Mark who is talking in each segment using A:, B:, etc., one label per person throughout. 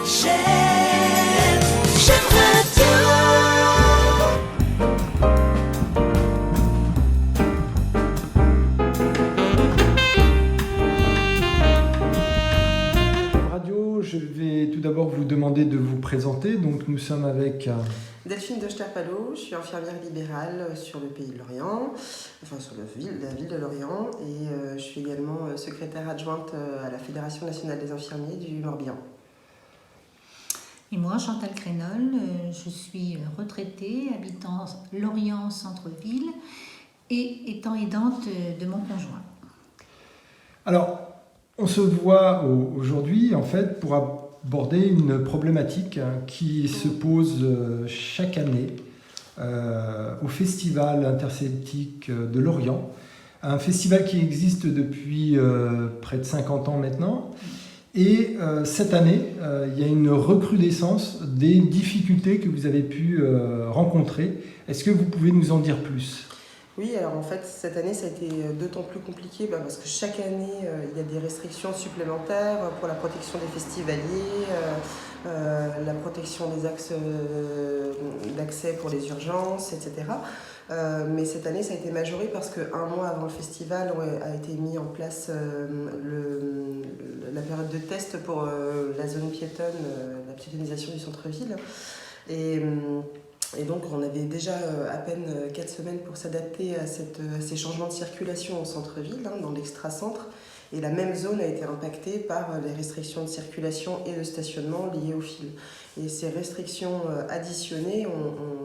A: J'aime Radio.
B: Radio, je vais tout d'abord vous demander de vous présenter. Donc nous sommes avec
C: Delphine Dochter-Palot, je suis infirmière libérale sur le Pays de Lorient, enfin sur la ville de Lorient, et je suis également secrétaire adjointe à la Fédération nationale des infirmiers du Morbihan.
D: Et moi, Chantal Crénol, je suis retraitée, habitant Lorient centre-ville et étant aidante de mon conjoint.
B: Alors, on se voit aujourd'hui en fait pour aborder une problématique qui se pose chaque année au Festival interceltique de Lorient, un festival qui existe depuis près de 50 ans maintenant. Et cette année, il y a une recrudescence des difficultés que vous avez pu rencontrer. Est-ce que vous pouvez nous en dire plus ?
C: Oui, alors en fait, cette année, ça a été d'autant plus compliqué parce que chaque année, il y a des restrictions supplémentaires pour la protection des festivaliers, la protection des axes d'accès pour les urgences, etc. Mais cette année, ça a été majoré parce qu'un mois avant le festival a été mis en place la période de test pour la zone piétonne, la piétonnisation du centre-ville. Et donc, on avait déjà à peine 4 semaines pour s'adapter à ces changements de circulation au centre-ville, dans l'extra-centre. Et la même zone a été impactée par les restrictions de circulation et de stationnement liées au fil. Et ces restrictions additionnées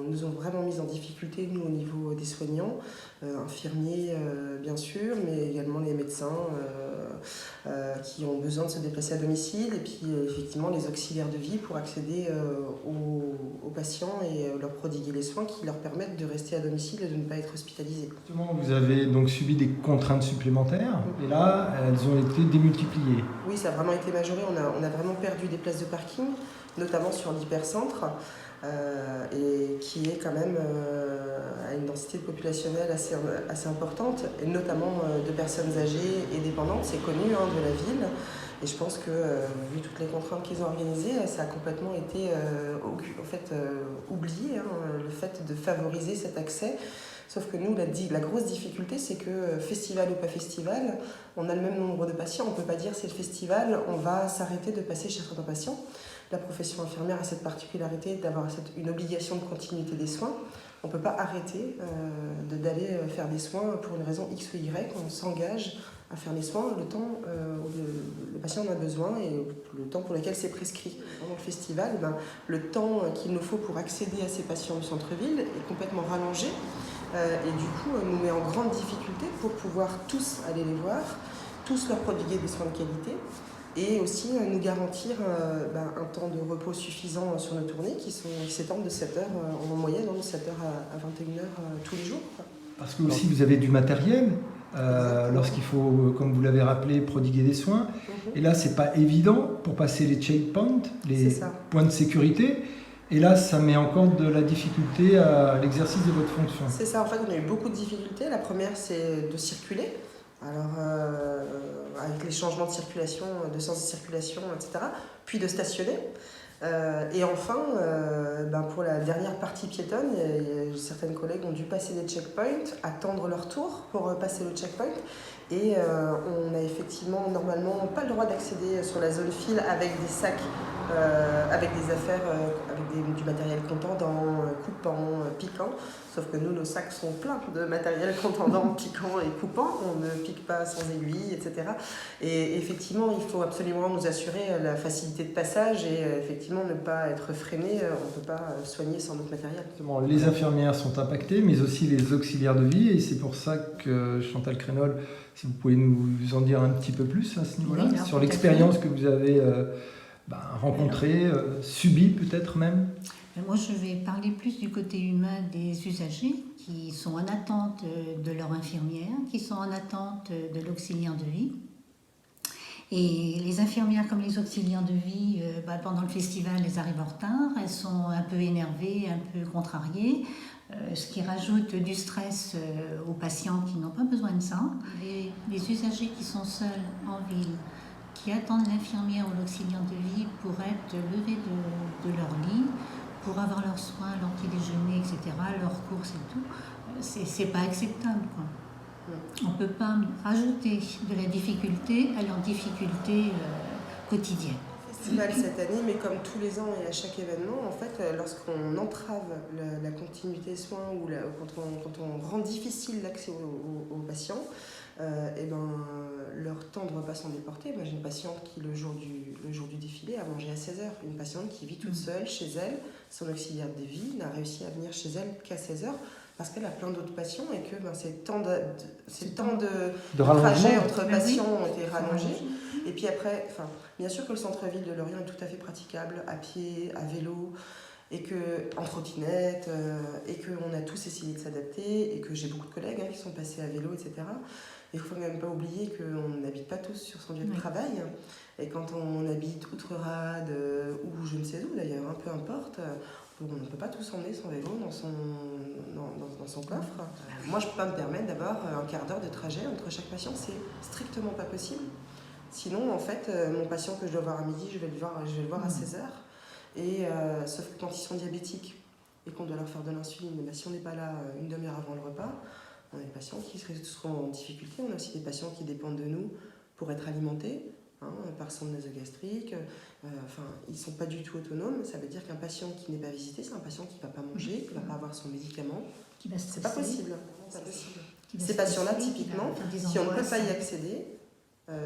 C: nous ont vraiment mis en difficulté, nous, au niveau des soignants, infirmiers bien sûr, mais également les médecins qui ont besoin de se déplacer à domicile, et puis effectivement les auxiliaires de vie pour accéder aux patients et leur prodiguer les soins qui leur permettent de rester à domicile et de ne pas être hospitalisés.
B: Justement, vous avez donc subi des contraintes supplémentaires, et là, elles ont été démultipliées.
C: Oui, ça a vraiment été majoré. On a vraiment perdu des places de parking, notamment sur l'hypercentre, et qui est quand même à une densité populationnelle assez importante, et notamment de personnes âgées et dépendantes. C'est connu de la ville. Et je pense que, vu toutes les contraintes qu'ils ont organisées, ça a complètement été oublié, le fait de favoriser cet accès. Sauf que nous, la grosse difficulté, c'est que festival ou pas festival, on a le même nombre de patients. On ne peut pas dire c'est le festival, on va s'arrêter de passer chez certains patients. La profession infirmière a cette particularité d'avoir une obligation de continuité des soins. On ne peut pas arrêter d'aller faire des soins pour une raison X ou Y. On s'engage à faire les soins le temps où le patient en a besoin et le temps pour lequel c'est prescrit. Pendant le festival, le temps qu'il nous faut pour accéder à ces patients du centre-ville est complètement rallongé et du coup nous met en grande difficulté pour pouvoir tous aller les voir, tous leur prodiguer des soins de qualité et aussi nous garantir un temps de repos suffisant sur nos tournées qui s'étendent de 7h en moyenne, de 7h à 21h tous les jours.
B: Parce que aussi vous avez du matériel lorsqu'il faut, comme vous l'avez rappelé, prodiguer des soins. Et là, c'est pas évident pour passer les checkpoints, les points de sécurité. Et là, ça met encore de la difficulté à l'exercice de votre fonction.
C: C'est ça, en fait, on a eu beaucoup de difficultés. La première, c'est de circuler. Alors, avec les changements de circulation, de sens de circulation, etc. Puis de stationner. Et enfin, pour la dernière partie piétonne, certaines collègues ont dû passer des checkpoints, attendre leur tour pour passer le checkpoint. Et on n'a effectivement normalement pas le droit d'accéder sur la zone file avec des sacs, avec des affaires, du matériel contendant, coupant, piquant. Sauf que nous, nos sacs sont pleins de matériel contendant, piquant et coupant. On ne pique pas sans aiguille, etc. Et effectivement, il faut absolument nous assurer la facilité de passage et effectivement ne pas être freiné. On ne peut pas soigner sans notre matériel.
B: Les infirmières sont impactées, mais aussi les auxiliaires de vie. Et c'est pour ça que Chantal Crénol, si vous pouvez nous en dire un petit peu plus à ce niveau-là, sur l'expérience que vous avez rencontrée, subie peut-être même.
D: Moi, je vais parler plus du côté humain des usagers qui sont en attente de leur infirmière, qui sont en attente de l'auxiliaire de vie. Et les infirmières comme les auxiliaires de vie, pendant le festival, elles arrivent en retard, elles sont un peu énervées, un peu contrariées, ce qui rajoute du stress aux patients qui n'ont pas besoin de ça. Les usagers qui sont seuls en ville, qui attendent l'infirmière ou l'auxiliaire de vie pour être levés de leur lit, pour avoir leurs soins, leur petit déjeuner, etc., leurs courses et tout. C'est pas acceptable, quoi. On ne peut pas rajouter de la difficulté à leur difficulté quotidienne.
C: Festival cette année, mais comme tous les ans et à chaque événement, en fait, lorsqu'on entrave la continuité des soins ou quand on rend difficile l'accès aux patients, et ben, leur temps de repas sont déportés. Moi, j'ai une patiente qui, le jour du défilé, a mangé à 16h. Une patiente qui vit toute seule chez elle, son auxiliaire de vie n'a réussi à venir chez elle qu'à 16h parce qu'elle a plein d'autres patients et que ces temps de trajet entre patients ont été rallongés. Et puis après, bien sûr que le centre-ville de Lorient est tout à fait praticable, à pied, à vélo, et en trottinette, et qu'on a tous essayé de s'adapter, et que j'ai beaucoup de collègues qui sont passés à vélo, etc. Il ne faut quand même pas oublier qu'on n'habite pas tous sur son lieu de travail, et quand on habite Outre-Rade, ou je ne sais où d'ailleurs, peu importe, on ne peut pas tous emmener son vélo dans son coffre. Moi, je ne peux pas me permettre d'avoir un quart d'heure de trajet entre chaque patient, c'est strictement pas possible. Sinon, en fait, mon patient que je dois voir à midi, je vais le voir à 16h. Et sauf que quand ils sont diabétiques et qu'on doit leur faire de l'insuline, si on n'est pas là une demi-heure avant le repas, on a des patients qui seront en difficulté. On a aussi des patients qui dépendent de nous pour être alimentés par sonde nasogastrique. Ils ne sont pas du tout autonomes. Ça veut dire qu'un patient qui n'est pas visité, c'est un patient qui ne va pas manger, qui ne va pas avoir son médicament. C'est pas possible. Ces patients-là, typiquement, si on ne peut pas y accéder,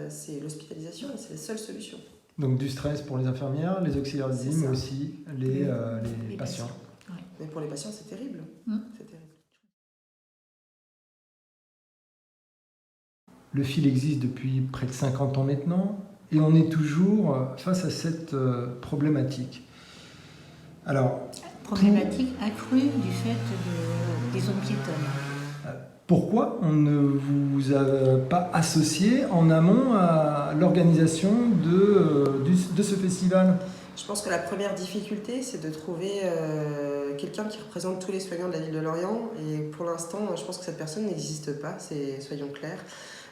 C: c'est l'hospitalisation et c'est la seule solution.
B: Donc du stress pour les infirmières, les auxiliaires de vie, mais aussi les patients.
D: Ouais.
C: Mais pour les patients, c'est terrible. C'est terrible.
B: Le fil existe depuis près de 50 ans maintenant et on est toujours face à cette problématique. Alors,
D: problématique accrue du fait des zones piétonnes.
B: Pourquoi on ne vous a pas associé en amont à l'organisation de ce festival ?
C: Je pense que la première difficulté, c'est de trouver quelqu'un qui représente tous les soignants de la ville de Lorient. Et pour l'instant, je pense que cette personne n'existe pas, soyons clairs.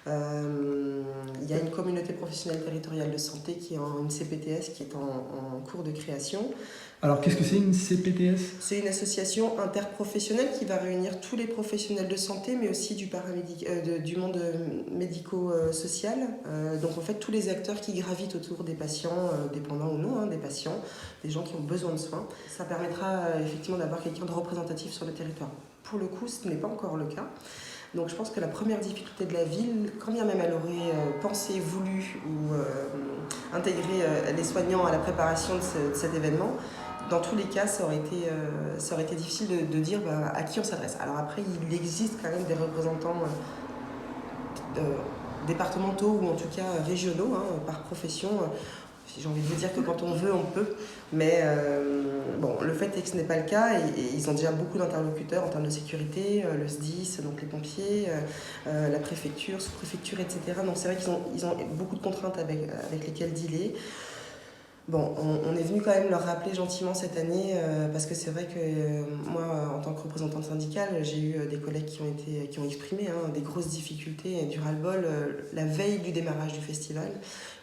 C: Il y a une communauté professionnelle territoriale de santé qui est une CPTS qui est en cours de création.
B: Alors qu'est-ce que c'est une CPTS ?
C: C'est une association interprofessionnelle qui va réunir tous les professionnels de santé, mais aussi du monde médico-social. Donc en fait tous les acteurs qui gravitent autour des patients, dépendants ou non, des patients, des gens qui ont besoin de soins. Ça permettra effectivement d'avoir quelqu'un de représentatif sur le territoire. Pour le coup, ce n'est pas encore le cas. Donc je pense que la première difficulté de la ville, quand bien même elle aurait pensé, voulu ou intégré les soignants à la préparation de cet événement, dans tous les cas, ça aurait été difficile de dire à qui on s'adresse. Alors après, il existe quand même des représentants départementaux ou en tout cas régionaux, par profession. J'ai envie de vous dire que quand on veut, on peut. Mais le fait est que ce n'est pas le cas. Et ils ont déjà beaucoup d'interlocuteurs en termes de sécurité, le SDIS, donc les pompiers, la préfecture, sous-préfecture, etc. Donc c'est vrai qu'ils ont beaucoup de contraintes avec lesquelles dealer. Bon, on est venu quand même leur rappeler gentiment cette année, parce que c'est vrai que moi, en tant que représentante syndicale, j'ai eu des collègues qui ont exprimé des grosses difficultés et du ras-le-bol la veille du démarrage du festival.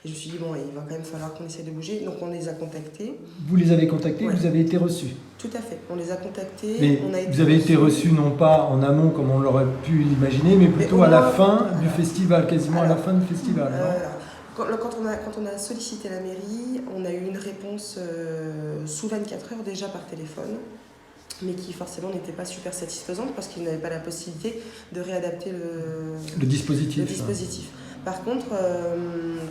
C: Et je me suis dit, il va quand même falloir qu'on essaie de bouger. Donc on les a contactés.
B: Vous les avez contactés,
C: ouais.
B: Vous avez été reçus.
C: Tout à fait, on les a contactés.
B: Mais vous avez été reçus non pas en amont comme on l'aurait pu l'imaginer, mais plutôt à la fin du festival, quasiment à la fin du festival.
C: Quand on a sollicité la mairie, on a eu une réponse sous 24 heures déjà par téléphone, mais qui forcément n'était pas super satisfaisante parce qu'ils n'avaient pas la possibilité de réadapter le dispositif. Par contre,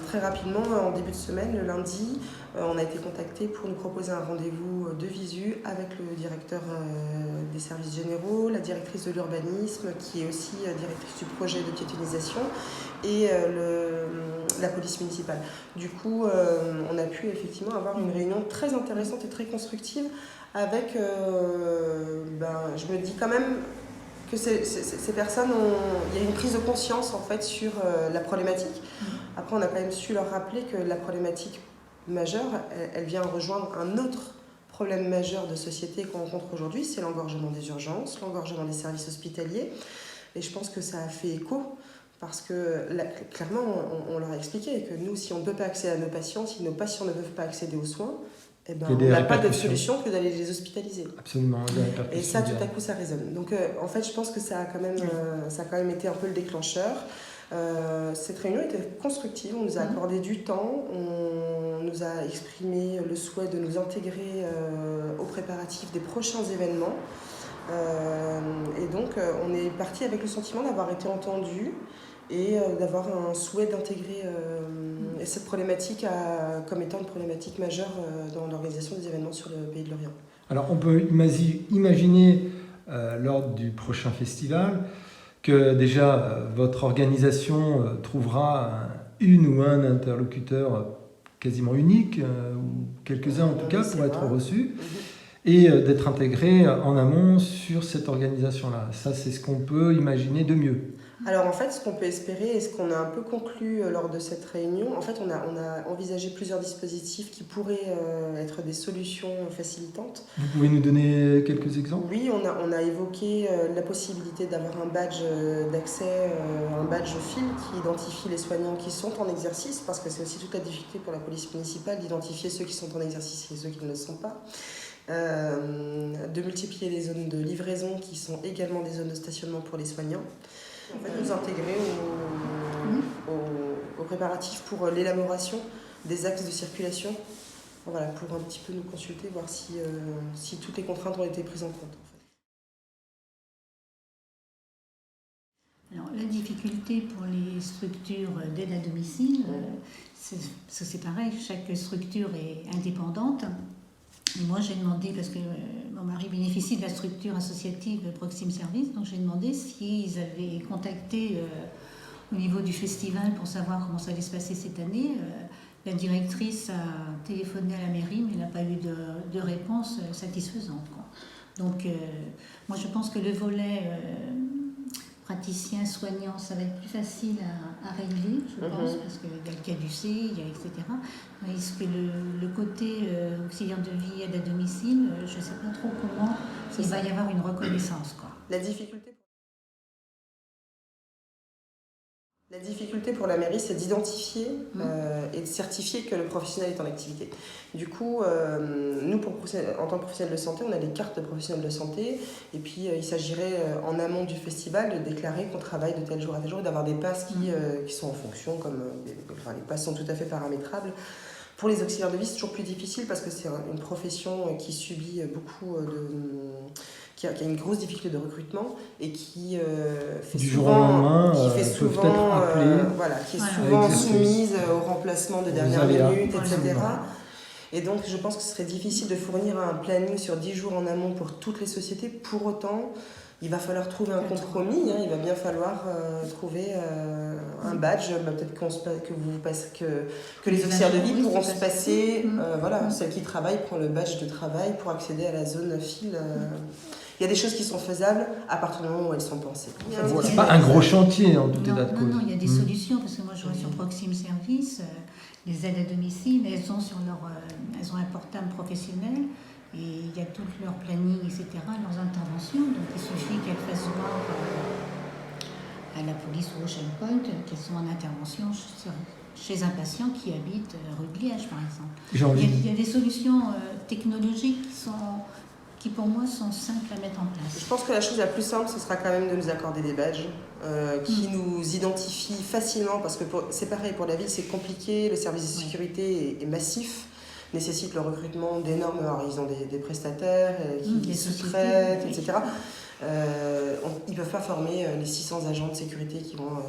C: très rapidement, en début de semaine, le lundi, on a été contacté pour nous proposer un rendez-vous de visu avec le directeur des services généraux, la directrice de l'urbanisme, qui est aussi directrice du projet de piétonisation, et la police municipale. Du coup, on a pu effectivement avoir une réunion très intéressante et très constructive avec, je me dis quand même que ces personnes il y a une prise de conscience en fait sur la problématique. Après, on a quand même su leur rappeler que la problématique majeure, elle vient rejoindre un autre problème majeur de société qu'on rencontre aujourd'hui, c'est l'engorgement des urgences, l'engorgement des services hospitaliers. Et je pense que ça a fait écho Parce que là, clairement, on leur a expliqué que nous, si on ne peut pas accéder à nos patients, si nos patients ne peuvent pas accéder aux soins, eh ben,
B: Il y a des
C: on n'a pas d'autre
B: répercussions.
C: solution que d'aller les hospitaliser.
B: Absolument. il y a des
C: Et
B: répercussions
C: ça, tout à
B: directes.
C: coup, ça résonne. Donc, en fait, je pense que ça a quand même été un peu le déclencheur. Cette réunion était constructive, on nous a accordé du temps, on nous a exprimé le souhait de nous intégrer aux préparatifs des prochains événements. Et donc, on est parti avec le sentiment d'avoir été entendu et d'avoir un souhait d'intégrer cette problématique comme étant une problématique majeure dans l'organisation des événements sur le Pays de Lorient.
B: Alors, on peut imaginer, lors du prochain festival, que déjà votre organisation trouvera une ou un interlocuteur quasiment unique, ou quelques-uns en tout cas, pour être reçus, et d'être intégré en amont sur cette organisation-là. Ça, c'est ce qu'on peut imaginer de mieux.
C: Alors en fait, ce qu'on peut espérer et ce qu'on a un peu conclu lors de cette réunion, en fait, on a envisagé plusieurs dispositifs qui pourraient être des solutions facilitantes.
B: Vous pouvez nous donner quelques exemples ?
C: Oui, on a évoqué la possibilité d'avoir un badge d'accès, un badge fil qui identifie les soignants qui sont en exercice, parce que c'est aussi toute la difficulté pour la police municipale d'identifier ceux qui sont en exercice et ceux qui ne le sont pas. De multiplier les zones de livraison qui sont également des zones de stationnement pour les soignants. En fait, nous intégrer aux préparatifs pour l'élaboration des axes de circulation, voilà, pour un petit peu nous consulter, voir si toutes les contraintes ont été prises en compte.
D: Alors, la difficulté pour les structures d'aide à domicile, c'est pareil, chaque structure est indépendante. Et moi, j'ai demandé, parce que mon mari bénéficie de la structure associative Proxime Service, donc j'ai demandé s'ils avaient contacté au niveau du festival pour savoir comment ça allait se passer cette année. La directrice a téléphoné à la mairie, mais elle n'a pas eu de réponse satisfaisante, quoi. Donc, moi, je pense que le volet praticien, soignant, ça va être plus facile à régler, je pense, parce qu'il y a le caducé, il y a etc. Mais est-ce que le côté auxiliaire de vie, aide à domicile, je ne sais pas trop comment il va y avoir une reconnaissance, quoi.
C: La difficulté pour la mairie, c'est d'identifier et de certifier que le professionnel est en activité. Du coup, nous, en tant que professionnels de santé, on a les cartes de professionnels de santé. Et puis, il s'agirait, en amont du festival, de déclarer qu'on travaille de tel jour à tel jour et d'avoir des passes qui sont en fonction, les passes sont tout à fait paramétrables. Pour les auxiliaires de vie, c'est toujours plus difficile parce que c'est une profession qui subit beaucoup qui a une grosse difficulté de recrutement et qui fait
B: du jour au lendemain,
C: qui est souvent soumise au remplacement de dernière minute, etc. Et donc, je pense que ce serait difficile de fournir un planning sur 10 jours en amont pour toutes les sociétés. Pour autant, il va falloir trouver un compromis. Il va bien falloir trouver un badge. Peut-être que les auxiliaires de vie pourront se passer. Celle qui travaille prend le badge de travail pour accéder à la zone file. Il y a des choses qui sont faisables à partir du moment où elles sont pensées.
B: C'est pas un gros chantier en tout état de cause.
D: Non, il y a des solutions, parce que moi je vois sur Proxime Service, les aides à domicile, elles ont un portable professionnel et il y a tout leur planning, etc., leurs interventions. Donc il suffit qu'elles fassent voir à la police ou au checkpoint qu'elles sont en intervention chez un patient qui habite rue de Liège, par exemple. Il y a des solutions technologiques qui pour moi sont simples à mettre en place.
C: Je pense que la chose la plus simple, ce sera quand même de nous accorder des badges qui nous identifient facilement, parce que c'est pareil, pour la ville c'est compliqué, le service de sécurité est massif, nécessite le recrutement d'énormes... Alors ils ont des prestataires qui sous-traitent, etc. Ils ne peuvent pas former les 600 agents de sécurité qui vont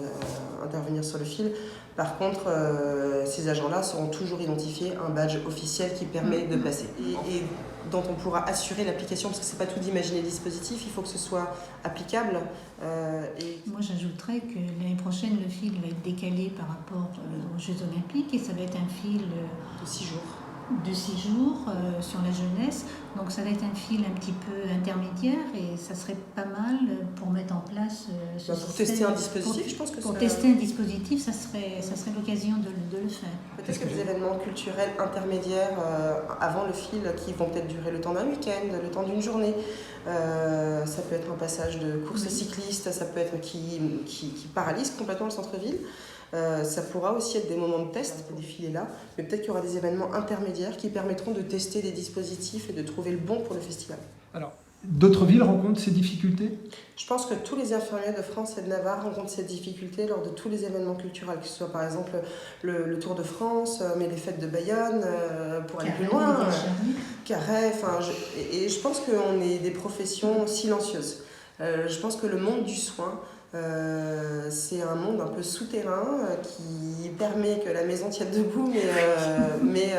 C: intervenir sur le fil. Par contre, ces agents-là seront toujours identifiés un badge officiel qui permet de passer et dont on pourra assurer l'application, parce que c'est pas tout d'imaginer le dispositif, il faut que ce soit applicable.
D: Moi, j'ajouterais que l'année prochaine, le fil va être décalé par rapport aux Jeux Olympiques et ça va être un fil
C: de 6 jours.
D: De 6 jours sur la jeunesse. Donc ça va être un fil un petit peu intermédiaire et ça serait pas mal pour mettre en place ce
C: Pour
D: système.
C: tester un dispositif, je pense que
D: Pour tester un dispositif, ça serait l'occasion de le faire.
C: Peut-être que des événements culturels intermédiaires avant le fil qui vont peut-être durer le temps d'un week-end, le temps d'une journée. Ça peut être un passage de course cycliste, ça peut être qui paralyse complètement le centre-ville. Ça pourra aussi être des moments de test, des filets là, mais peut-être qu'il y aura des événements intermédiaires qui permettront de tester des dispositifs et de trouver le bon pour le festival.
B: Alors, d'autres villes rencontrent ces difficultés ?
C: Je pense que tous les infirmiers de France et de Navarre rencontrent cette difficulté lors de tous les événements culturels, que ce soit par exemple le Tour de France, mais les fêtes de Bayonne, pour aller plus loin, Carré, et je pense qu'on est des professions silencieuses. Je pense que le monde du soin, c'est un monde un peu souterrain qui permet que la maison tienne debout, mais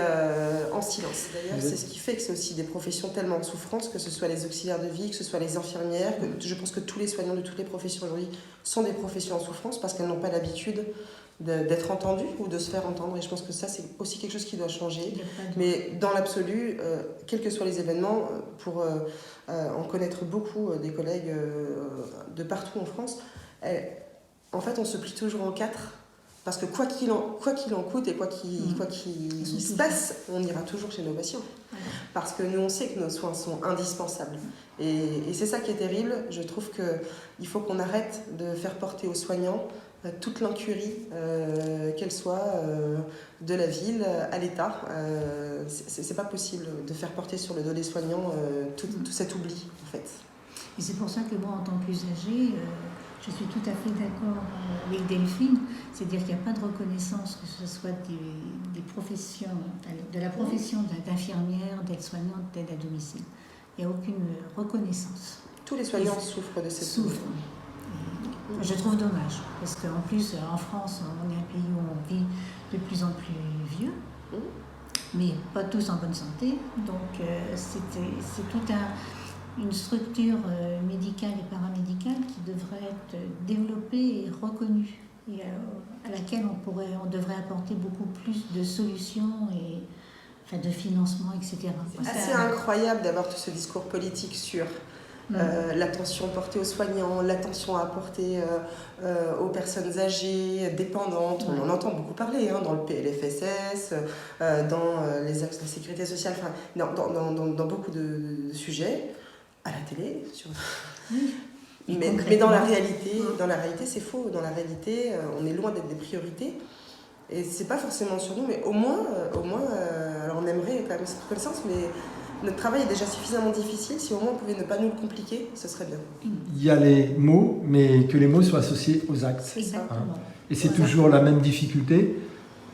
C: en silence. D'ailleurs, c'est ce qui fait que c'est aussi des professions tellement en souffrance, que ce soit les auxiliaires de vie, que ce soit les infirmières. Je pense que tous les soignants de toutes les professions aujourd'hui sont des professions en souffrance parce qu'elles n'ont pas l'habitude d'être entendues ou de se faire entendre. Et je pense que ça, c'est aussi quelque chose qui doit changer. Mais dans l'absolu, quels que soient les événements, pour en connaître beaucoup des collègues de partout en France, en fait, on se plie toujours en quatre, parce que quoi qu'il en coûte et quoi qu'il se passe, on ira toujours chez nos patients. Parce que nous, on sait que nos soins sont indispensables. Et c'est ça qui est terrible. Je trouve qu'il faut qu'on arrête de faire porter aux soignants toute l'incurie, qu'elle soit de la ville à l'État. C'est pas possible de faire porter sur le dos des soignants tout cet oubli, en fait.
D: Et c'est pour ça que moi, en tant qu'usagée, je suis tout à fait d'accord avec Delphine, c'est-à-dire qu'il n'y a pas de reconnaissance, que ce soit des professions, de la profession d'infirmière, d'aide-soignante, d'aide à domicile. Il n'y a aucune reconnaissance.
C: Tous les soignants souffrent de cette souffrance.
D: Je trouve dommage, parce qu'en plus, en France, on est un pays où on vit de plus en plus vieux, mais pas tous en bonne santé. Donc, c'est toute une structure médicale et paramédicale qui devrait être développée et reconnue, et à laquelle on devrait apporter beaucoup plus de solutions et de financement, etc.
C: C'est assez incroyable d'avoir tout ce discours politique sur l'attention portée aux soignants, l'attention apportée aux personnes âgées, dépendantes. On en entend beaucoup parler dans le PLFSS, dans les axes de la sécurité sociale, dans beaucoup de sujets, à la télé. Mais dans la réalité, c'est faux. Dans la réalité, on est loin d'être des priorités. Et c'est pas forcément sur nous, mais au moins, alors on aimerait quand même cette reconnaissance, mais notre travail est déjà suffisamment difficile. Si au moins on pouvait ne pas nous le compliquer, ce serait bien.
B: Il y a les mots, mais que les mots soient associés aux actes.
D: Exactement.
B: Et c'est toujours la même difficulté.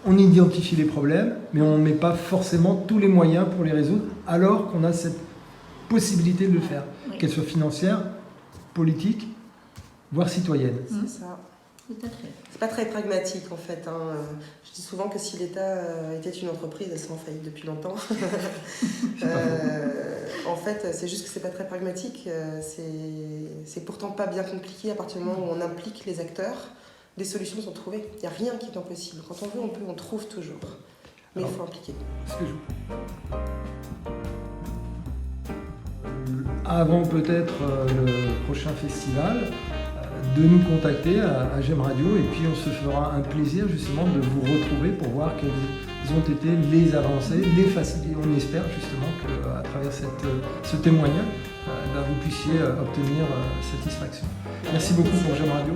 B: On identifie les problèmes, mais on ne met pas forcément tous les moyens pour les résoudre, alors qu'on a cette possibilité de le faire, qu'elle soit financière, politique, voire citoyenne.
C: C'est ça. C'est pas très pragmatique en fait. Je dis souvent que si l'État était une entreprise, elle serait en faillite depuis longtemps. En fait, c'est juste que c'est pas très pragmatique. C'est pourtant pas bien compliqué à partir du moment où on implique les acteurs. Les solutions sont trouvées. Il n'y a rien qui est impossible. Quand on veut, on trouve toujours. Mais il faut impliquer.
B: Avant peut-être le prochain festival, de nous contacter à GEM Radio, et puis on se fera un plaisir justement de vous retrouver pour voir quelles ont été les avancées, les facilités. On espère justement qu'à travers ce témoignage, vous puissiez obtenir satisfaction. Merci beaucoup pour GEM Radio.